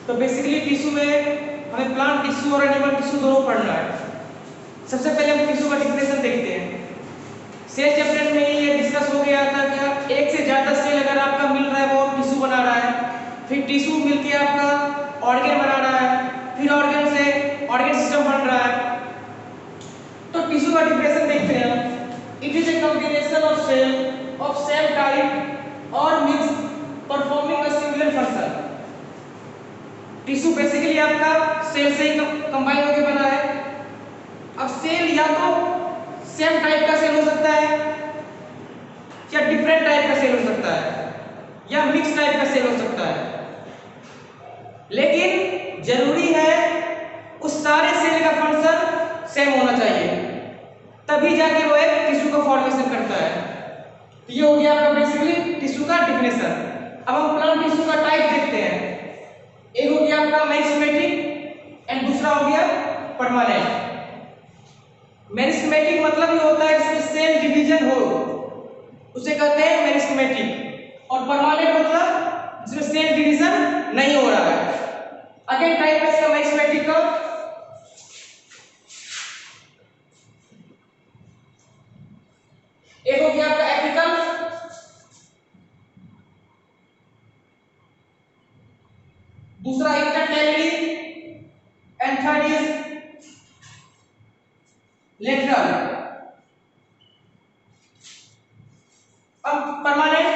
तो basically tissue में हमें प्लांट टिश्यू और एनिमल टिश्यू दोनों पढ़ना है। सबसे पहले हम टिश्यू का डिफिनेशन देखते हैं। सेल चैप्टर में ये डिस्कस हो गया था कि एक से ज्यादा सेल अगर आपका मिल रहा है वो टिश्यू बना रहा है, फिर टिश्यू मिलके आपका ऑर्गन बना रहा है, फिर ऑर्गन से ऑर्गन सिस्टम बन रहा है। तो टिश्यू का डिफिनेशन देखते हैं। It is a combination of cell of same type और mix performing a similar function. Tissue basically आपका सेल से ही कंबाइन होकर बना है। अब सेल या तो सेम टाइप का सेल हो सकता है या डिफरेंट टाइप का सेल हो सकता है या मिक्स टाइप का सेल हो सकता है, लेकिन जरूरी है उस सारे सेल का फंक्शन सेम होना चाहिए, तभी जाके वो एक टिश्यू का फॉर्मेशन करता है। तो ये हो गया आपका बेसिकली टिश्यू का डिफिनेशन। अब हम प्लांट टिश्यू का टाइप देखते हैं। एक हो गया आपका मेरिस्टेमेटिक एंड दूसरा हो गया परमानेंट। मेरिस्टेमेटिक मतलब ये होता है जिसमें सेल डिवीजन हो, उसे कहते हैं मेरिस्टेमेटिक। और परमानेंट मतलब जिसमें सेल डिवीजन नहीं हो रहा है। अगेन टाइप है इसका मेरिस्टेमेटिक का। एक हो गया आपका एपिकल, दूसरा intercalary and third is lateral. अब परमानेंट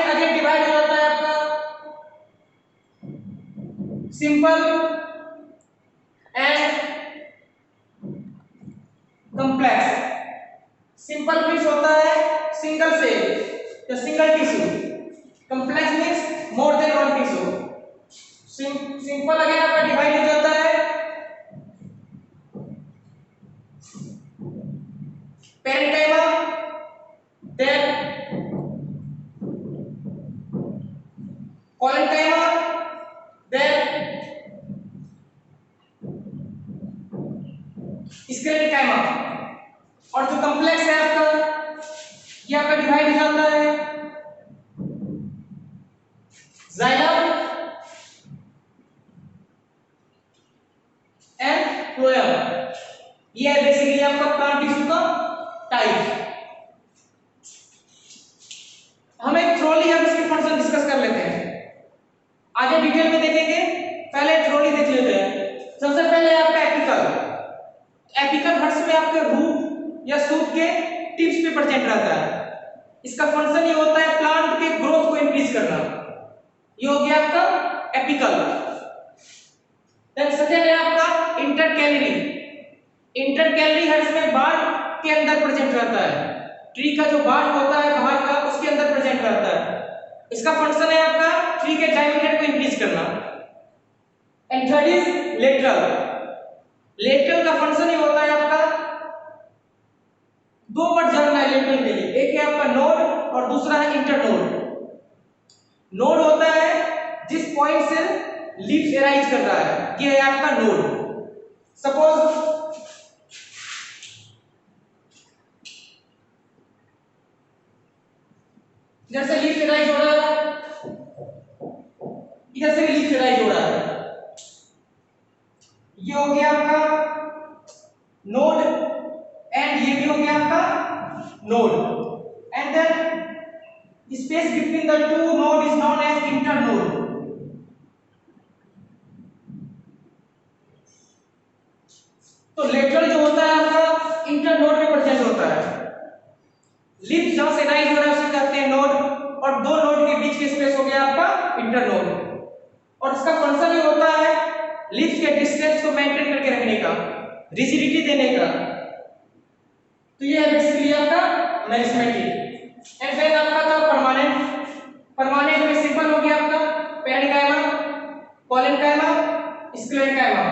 अगेन डिवाइड हो जाता है आपका simple and complex. Simple means होता है सिंगल सेल या single tissue, complex means more than one tissue. Simple again आपका डिवाइड हो जाता है पेरेंकाइमा, देन कोलेनकाइमा, देन स्क्लेरोकाइमा। और जो कॉम्प्लेक्स है आपका, ये आपका डिवाइड हो जाता है जाइलम एंड फ्लोएम। ये है बेसिकली आपका प्लांट टिश्यू का टाइप। हम एक थ्रोली हम इसके फंक्शन डिस्कस कर लेते हैं, आगे डिटेल में देखेंगे। पहले थ्रोली देख लेते हैं। सबसे पहले आपका एपिकल। एपिकल हर्ट्स में आपके रूट या शूट के टिप्स पे प्रेजेंट रहता है। इसका फंक्शन ये होता है प्लांट के ग्रोथ को इंक्रीज करना। ये हो गया आपका एपिकल। देन सेकंड है आपका इंटरकैलरी। इंटरकैलरी हर्ट्स में बार्क के अंदर प्रेजेंट रहता है। ट्री का जो बार्क होता है बाहर का, उसके अंदर प्रेजेंट रहता है। इसका फंक्शन है आपका ट्री के डायमीटर को इंक्रीज करना। And third is lateral. Lateral का फंक्शन ये होता है आपका दो वर्ड जानना है लेटरल के लिए, एक है आपका नोड और दूसरा है इंटरनोड। नोड होता है जिस पॉइंट से लीफ एराइज कर रहा है, ये है आपका नोड। सपोज इधर से लीफ एराइज हो रहा है, इधर से लीफ एराइज हो रहा है, ये हो गया आपका नोड एंड ये भी हो गया आपका node. And then space between the two node is known as internode. तो लेटरल जो होता है आपका इंटरनोड में प्रेजेंट होता है। लीफ जहां से राइज हो रहा है उसे कहते हैं नोड, और दो नोड के बीच की स्पेस हो गया आपका इंटरनोड। और इसका फंक्शन ये होता है लीफ के डिस्टेंस को मेंटेन करके रखने का, रिजिडिटी देने का। तो ये है बेसिकली आपका मेरिस्टेमेटिक। एंड फिर आपका था परमानेंट। परमानेंट में सिंपल हो गया आपका पेरेंकाइमा, कोलेनकाइमा, स्क्लेरोकाइमा।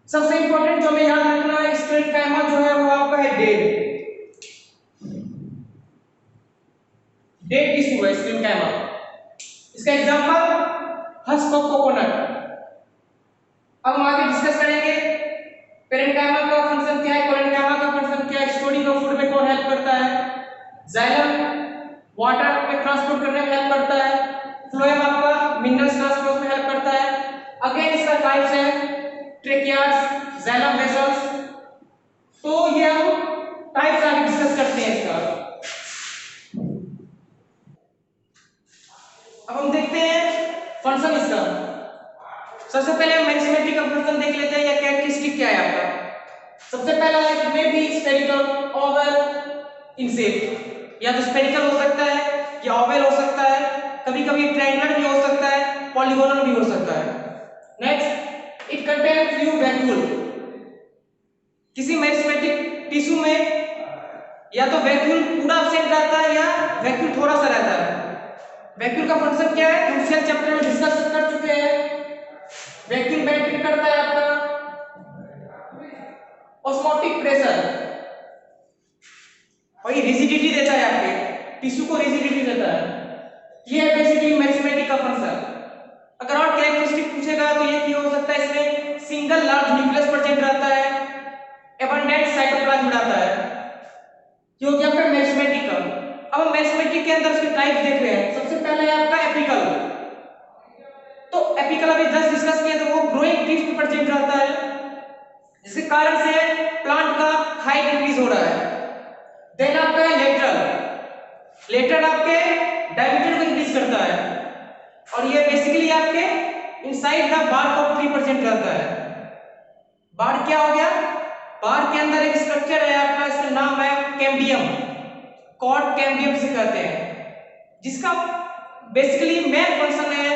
सबसे इंपॉर्टेंट जो हमें याद रखना है, स्क्लेरोकाइमा जो है वो आपका है डेड टिश्यू है स्क्लेरोकाइमा। इसका एग्जांपल हस्क ऑफ कोकोनट। अब हम आगे डिस्कस करेंगे पेरेंकाइमा का फंक्शन क्या है, कोलेनकाइमा का फंक्शन क्या है, स्टोरिंग ऑफ फूड में कौन हेल्प करता है, जाइलम वाटर में ट्रांसपोर्ट करने में हेल्प करता है, फ्लोएम आपका मिनरल्स ट्रांसपोर्ट में हेल्प करता है। अगेन इसका टाइप्स है ट्रेकियास, जाइलम वेसल्स। तो ये हम टाइप्स आगे डिस्कस करते हैं इसका। अब हम देखते हैं फंक्शन इसका। सबसे पहले हम मैक्सिमेट्री का फंक्शन देख लेते हैं या कैरेक्टरिस्टिक क्या है आपका। सबसे पहला है may be spherical, Oval, in shape. या तो स्फेरिकल हो सकता है या ओवल हो सकता है, कभी-कभी ट्रायंगुलर भी हो सकता है, पॉलीगोनल भी हो सकता है। Next, it contain few vacuole. किसी मैक्सिमेट्रिक टिश्यू में या तो वैक्यूल पूरा एब्सेंट रहता है या वैक्यूल थोड़ा सा रहता है। वैक्यूल का फंक्शन क्या है हम सेल चैप्टर में डिस्कस कर चुके हैं। वैक्यूल बेनिफिट करता है आपका ऑस्मोटिक प्रेशर और ये रिजिडिटी देता है, आपके टिश्यू को रिजिडिटी देता है। ये है बेसिकली मैक्सिमेट्री का फंक्शन। अगर और कैरेक्टरिस्टिक पूछेगा तो ये क्या हो सकता है, इसमें सिंगल लार्ज न्यूक्लियस प्रेजेंट रहता है, एबंडेंट साइटोप्लाज्म रहता है, जो कि आपका मैक्सिमेट्री का। अब हम मैक्सिमेट्री के अंदर उसके टाइप देख रहे हैं। सबसे पहला है आपका एपिकल। तो एपिकल अभी जस्ट डिस्कस किया तो वो ग्रोइंग टिप्स पे प्रेजेंट रहता है, जिसके कारण से प्लांट का हाइट इंक्रीज हो रहा है। देन आपका है लेटरल। लेटरल आपके डायमीटर को इंक्रीज करता है और ये बेसिकली आपके inside the bark of tree present रहता है। बार्क क्या हो गया, बार्क के अंदर एक स्ट्रक्चर है आपका, इसका नाम है कैम्बियम, कॉर्ड कैम्बियम से कहते हैं, जिसका बेसिकली मेन फंक्शन है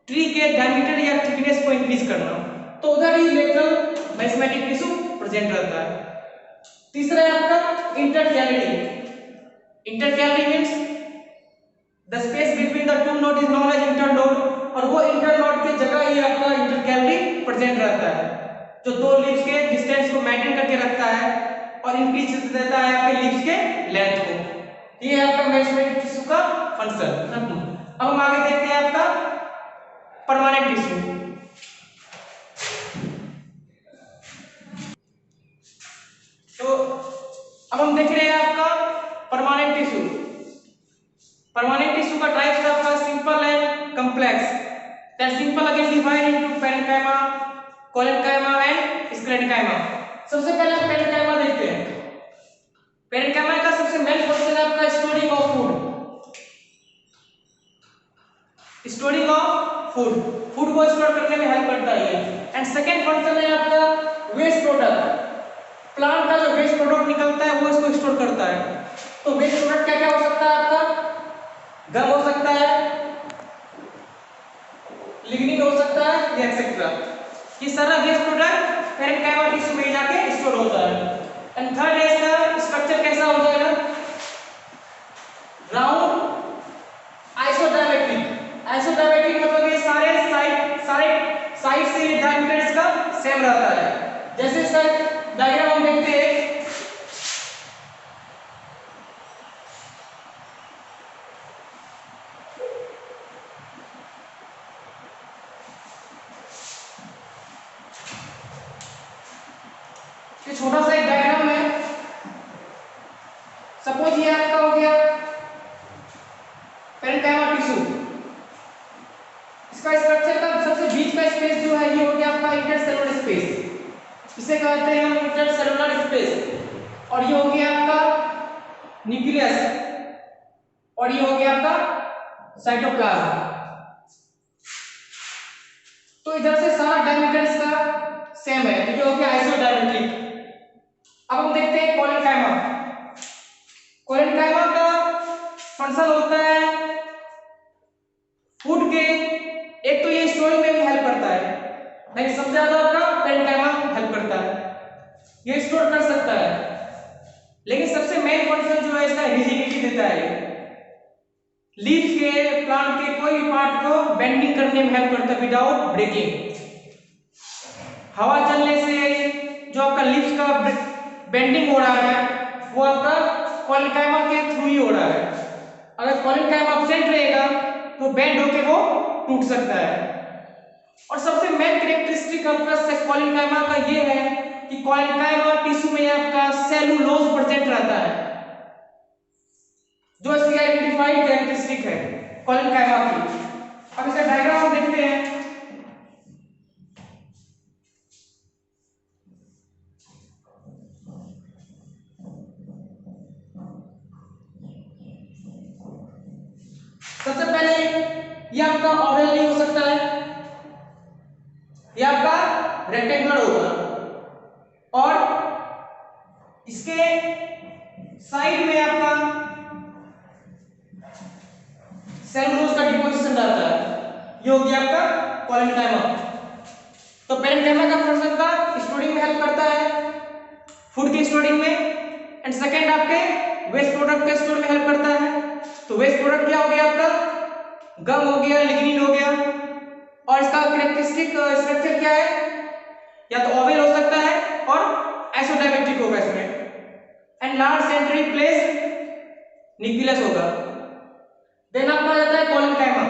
ट्री के डायमीटर या थिकनेस को इंक्रीज करना। तो उधर ही लेटरल मैग्मेटिक टिश्यू प्रेजेंट रहता है। तीसरा है आपका intercalary. Intercalary means the space between the two node is known as internode, और वो इंटरनोड के जगह ही आपका इंटरकैलरी प्रेजेंट रहता है, जो दो लीव्स के डिस्टेंस को मेंटेन करके रखता है और इंक्रीज देता है आपके लीव्स के लेंथ को। ये है आपका मैग्मेटिक टिश्यू का फंक्शन। अब हम आगे देखते हैं आपका परमानेंट टिश्यू। तो अब हम देख रहे हैं आपका परमानेंट टिश्यू। परमानेंट टिश्यू का टाइप्स है आपका simple and complex. That simple again divide into parenchyma, collenchyma and sclerenchyma. सबसे पहले हम पेरेन्काइमा देखते हैं। पेरेन्काइमा का सबसे मेन फंक्शन है आपका storing of food. Storing of food, food को स्टोर करने में हेल्प करता है। एंड सेकंड फंक्शन है आपका वेस्ट प्रोडक्ट। प्लांट का जो वेस्ट प्रोडक्ट निकलता है वो इसको स्टोर करता है। तो वेस्ट प्रोडक्ट क्या क्या हो सकता है आपका, गम हो सकता है, लिग्निन हो सकता है, एक्सेट्रा। ये सारा वेस्ट प्रोडक्ट पेरेन्काइमा टिश्यू में जाके स्टोर होता है। एंड थर्ड है इसका स्ट्रक्चर कैसा हो जाएगा, राउंड आइसोडायमेट्रिक। आइसोडायमेट्रिक मतलब ये सारे साइड से ये डायमीटर इसका सेम रहता है। जैसे इसका डायग्राम हम देखते हैं, ये छोटा सा एक डायग्राम है। सपोज ये आपका हो गया पेरेन्काइमा टिश्यू। इसका स्ट्रक्चर का सबसे बीच का स्पेस जो है ये हो गया आपका इंटरसेलुलर स्पेस, इसे कहते हैं हम इंटरसेलुलर स्पेस। और ये हो गया आपका न्यूक्लियस और ये हो गया आपका साइटोप्लाज्म। तो इधर से सारा डायमीटर इसका सेम है, ये हो गया आइसोडायमेट्रिक। अब हम देखते हैं कोलेन्काइमा। कोलेन्काइमा का फंक्शन होता है फूड के, एक तो ये स्टोरिंग में भी हेल्प करता है, लेकिन सबसे ज्यादा आपका पेरेन्काइमा हेल्प करता है, ये स्टोर कर सकता है। लेकिन सबसे मेन फंक्शन जो है इसका रिजिडिटी देता है। लीफ के प्लांट के कोई भी पार्ट को बेंडिंग करने में हेल्प करता है विदाउट ब्रेकिंग। हवा चलने से जो आपका लीफ का बेंडिंग हो रहा है वो आपका कोलेन्काइमा के थ्रू ही हो रहा है। अगर कोलेन्काइमा एब्सेंट रहेगा तो बेंड होके वो टूट सकता है। और सबसे मेन कैरेक्टरिस्टिक आपका कोलेन्काइमा का ये है कि कोलेन्काइमा टिश्यू में आपका सेलुलोज प्रेजेंट रहता है, जो इसकी आइडेंटिफाइड कैरेक्टरिस्टिक है। कोलेनकाइमा की। अब इसका डायग्राम हम देखते हैं। सबसे पहले ये आपका ओवल नहीं हो सकता है, ये आपका रेक्टेंगुलर होगा और इसके साइड में आपका सेलुलोज का डिपोजिशन रहता है। ये हो गया आपका कोलेनकाइमा। तो पेरेन्काइमा का फंक्शन का स्टोरिंग में हेल्प करता है, फूड की स्टोरिंग में, एंड सेकंड आपके वेस्ट प्रोडक्ट के स्टोर में हेल्प करता है। तो वेस्ट प्रोडक्ट क्या हो गया आपका, गम हो गया, लिग्निन हो गया, और इसका कैरेक्टरिस्टिक स्ट्रक्चर क्या है, या तो ओवल हो सकता है और आइसोडायमेट्रिक होगा इसमें, and large central place nucleus होगा। देन आपका आ जाता है कोलेनकाइमा।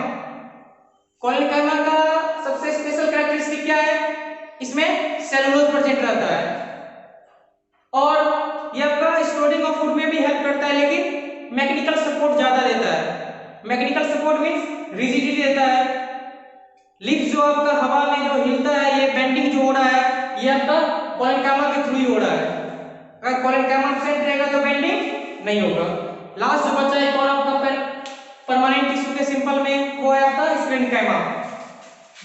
कोलेनकाइमा का सबसे स्पेशल कैरेक्टरिस्टिक क्या है, इसमें सेलुलोज प्रेजेंट रहता है और ये आपका स्टोरिंग ऑफ फूड में भी हेल्प करता है, लेकिन मैकेनिकल सपोर्ट ज्यादा देता है। मैकेनिकल सपोर्ट मींस रिजिडिटी देता है। लिप्स जो आपका हवा में जो हिलता है, ये बेंडिंग जो हो रहा है, ये आपका कोलेनकाइमा के थ्रू ही हो रहा है। अगर कोलेनकाइमा एब्सेंट रहेगा तो बेंडिंग नहीं होगा। लास्ट जो बचा एक और आपका परमानेंट टिश्यू के सिंपल में, वो है आपका स्क्लेरेनकाइमा,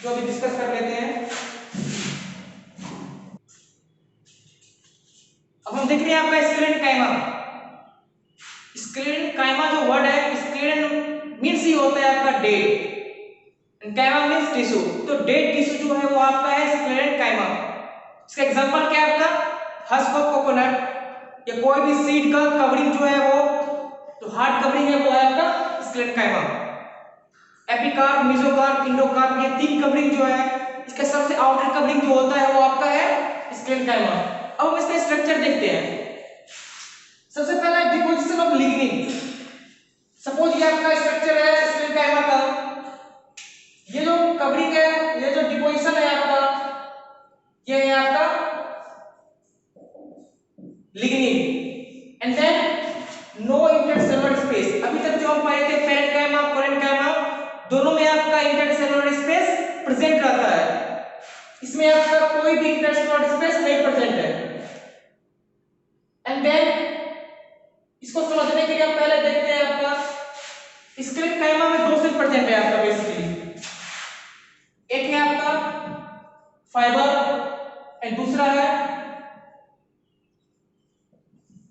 जो अभी डिस्कस कर लेते हैं। अब हम देख रहे हैं आपका स्क्लेरेनकाइमा। स्क्लेरेनकाइमा जो वर्ड है, स्क्लेरेन मींस ही होता है आपका डेड, काइमा मींस टिश्यू। तो डेड टिश्यू जो है वो आपका है स्क्लेरेनकाइमा। इसका एग्जांपल क्या है आपका, हस्क ऑफ कोकोनट या कोई भी सीड का कवरिंग जो है वो, तो हार्ड कवरिंग है वो है आपका स्क्लेरेनकाइमा। एपिकार्प, मेसोकार्प, इंडोकार्प, ये तीन कवरिंग जो है, इसका सबसे आउटर कवरिंग जो होता है वो आपका है स्क्लेरेनकाइमा। अब हम इसका स्ट्रक्चर देखते हैं। सबसे पहला डिपोजिशन ऑफ लिग्निन। सपोज ये आपका स्ट्रक्चर है स्क्लेरेनकाइमा का, ये जो कवरिंग है, ये जो डिपोजिशन है आपका, ये है आपका lignin, and then no intercellular space. अभी तक जो हम पढ़े थे पेरेन्काइमा, कोलेनकाइमा, दोनों में आपका इंटरसेलुलर स्पेस प्रेजेंट रहता है, इसमें आपका कोई भी इंटरसेलुलर स्पेस नहीं प्रेजेंट है। एंड देन इसको समझने के लिए हम पहले देखते हैं आपका स्क्लेरेनकाइमा में दो सेल प्रेजेंट है आपका बेसिकली, एक है आपका फाइबर एंड दूसरा है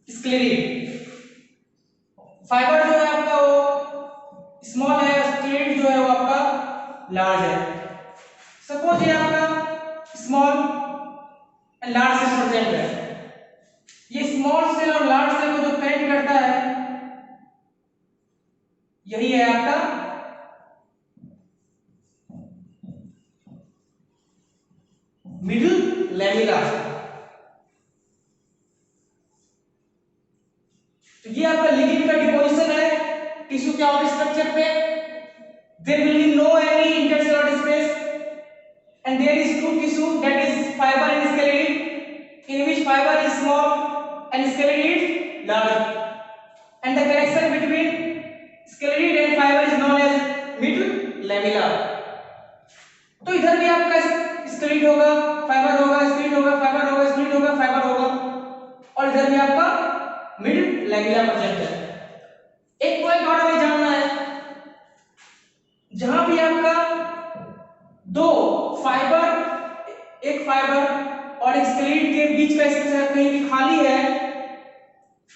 स्क्लेरिड। फाइबर जो है आपका वो स्मॉल है, स्क्लेरिड जो है वो आपका लार्ज है। सपोज ये आपका small and large cell present है, ये स्मॉल सेल और लार्ज सेल को जो कनेक्ट करता है यही है आपका मिडिल लैमेला। तो ये आपका लिग्निन का डिपोजिशन है टिश्यू के आउटर स्ट्रक्चर पे। There will be no any intercellular space and there is two tissue, that is fibre and sclereid, in which fiber is small and sclerid is large, and the connection between sclerid and fiber is known as middle lamella. तो इधर भी आपका स्क्लेरिड होगा, fibre होगा, स्क्लेरिड होगा, fibre होगा, स्क्लेरिड होगा, fibre होगा, और इधर भी आपका मिडिल लैमेला प्रेजेंट है। एक पॉइंट और हमें जानना है, जहां भी आपका दो फाइबर, एक फाइबर और एक स्क्लेरिड के बीच का स्पेस कहीं भी खाली है,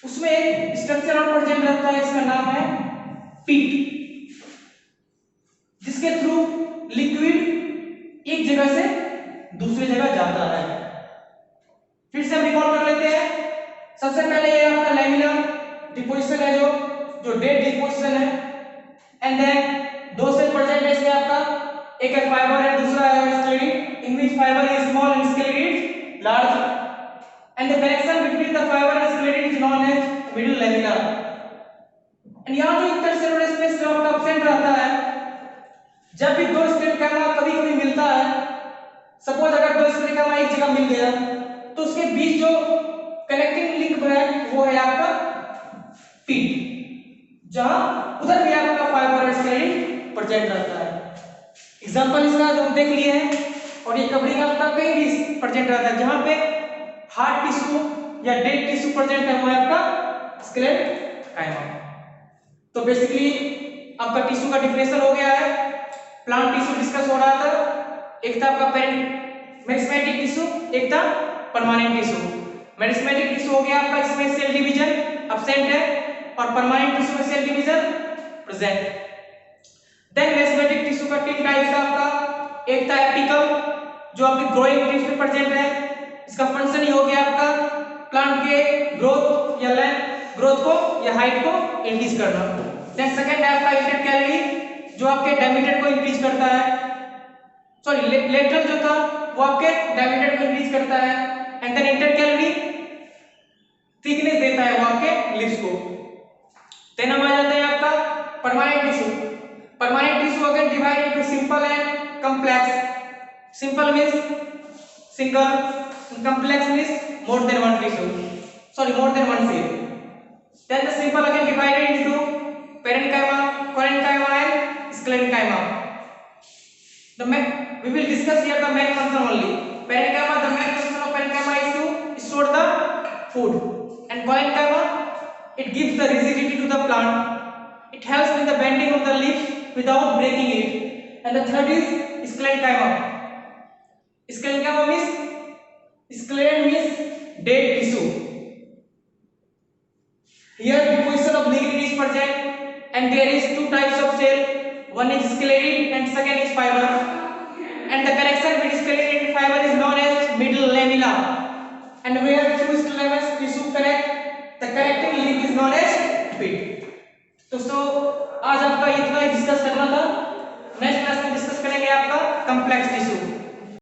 उसमें एक स्ट्रक्चर और प्रेजेंट रहता है, इसका नाम है पिट, जिसके थ्रू लिक्विड एक जगह से दूसरी जगह जाता है। फिर से हम रिकॉल कर लेते हैं। सबसे पहले ये आपका लैमेला डिपोजिशन है, जो डेड डिपोजिशन है, एंड देन दो सेल प्रेजेंट है इसमें आपका, एक है फाइबर है, दूसरा है sclereid, in which fibre is small and sclereid large, and the connection between the fiber and sclerid is known as middle lamella. And यहाँ जो इंटरसेलुलर स्पेस जो आपका एब्सेंट रहता है, जब भी दो स्क्लेरेनकाइमा कभी-कभी मिलता है, सपोज अगर दो स्क्लेरेनकाइमा एक जगह मिल गया, तो उसके बीच जो कनेक्टिंग लिंक है वो है आपका पिट, जहां उधर भी आपका फाइबर और स्क्लेरिड प्रेजेंट रहता है। एग्जांपल इसका हम देख लिए हैं। और ये कवरिंग आपका कहीं भी प्रेजेंट रहता है, जहां पे हार्ड टिश्यू या डेड टिश्यू प्रेजेंट है वो है आपका स्क्लेरेंकाइमा। तो बेसिकली आपका टिश्यू का डिफिनेशन हो गया है। प्लांट टिश्यू डिस्कस हो रहा था, एक था आपका मेरिस्टेमेटिक टिश्यू, एक था परमानेंट टिश्यू। मेरिस्टेमेटिक टिश्यू हो गया आपका, इसमें सेल डिवीजन एब्सेंट है, और परमानेंट टिश्यू में cell division present. Then meristematic tissue का तीन टाइप्स था आपका, एक था एपिकल जो आपके ग्रोइंग टिप्स में प्रेजेंट है, इसका फंक्शन ही हो गया आपका प्लांट के ग्रोथ या ग्रोथ को या हाइट को इंक्रीज करना। देन सेकंड है आपका इंटरकैलरी जो आपके डायमीटर को इंक्रीज करता है, सॉरी लेटरल जो था वो आपके डायमीटर को इंक्रीज करता है, एंड देन इंटरकैलरी थिकनेस देता है वो आपके लिप्स को। देन हम आ जाते हैं आपका permanent tissue. Permanent tissue again divide into simple and complex. Simple means single, complex means more than one tissue, sorry more than one cell. Then the simple again divided into parenchyma, collenchyma and sclerenchyma. We will discuss here the main function only. Parenchyma, the main function of parenchyma is to store the food, and collenchyma it gives the rigidity to the plant. It helps in the bending of the leaves without breaking it. And the third is sclerenchyma. Sclerenchyma means scleren means dead tissue. Here deposition of lignin is present, and there is two types of cell. One is sclerin and second is fiber. And the connection between sclerin and fiber is known as middle lamella. And where two stemens tissue connect, the connecting link is known as pit. दोस्तों आज आपका इतना ही discuss करना था। Next class में discuss करेंगे आपका complex tissue.